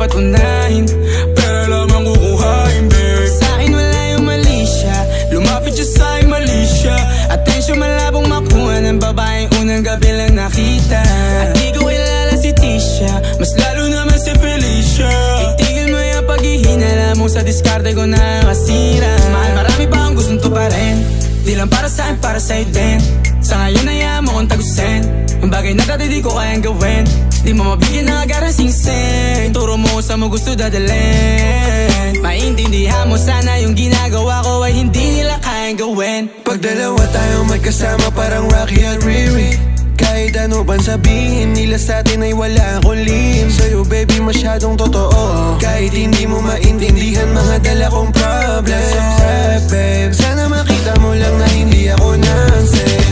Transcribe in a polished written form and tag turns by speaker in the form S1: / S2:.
S1: dapat unahin, pera lamang kukuhain, babe. Sa'kin wala yung mali siya, lumapit siya sa'kin mali siya. Atensyon malabong makuha ng babaeng unang gabi lang nakita. At di ko kilala si Tisha, mas lalo naman si Felicia. Itigil mo yung paghihinala mo sa diskarte ko na masira. Mahal, marami pa ang gustong tuparin, di lang para sa'kin, para sa'yo din. Sa ngayon ayaw mo kong tagusin ang bagay na dati di ko kayang gawin. Di mo mabigyan ng agarang singsing, turo mo sa mo gusto dadalhin. Maintindihan mo sana yung ginagawa ko ay hindi nila kayang gawin.
S2: Pag dalawa tayong magkasama parang Rocky at Riri, kahit ano bang sabihin nila sa'tin ay wala akong lihim. Sa'yo baby masyadong totoo, kahit hindi mo maintindihan mga dala kong problems. Babe, sana makita mo lang na hindi ako nonsense.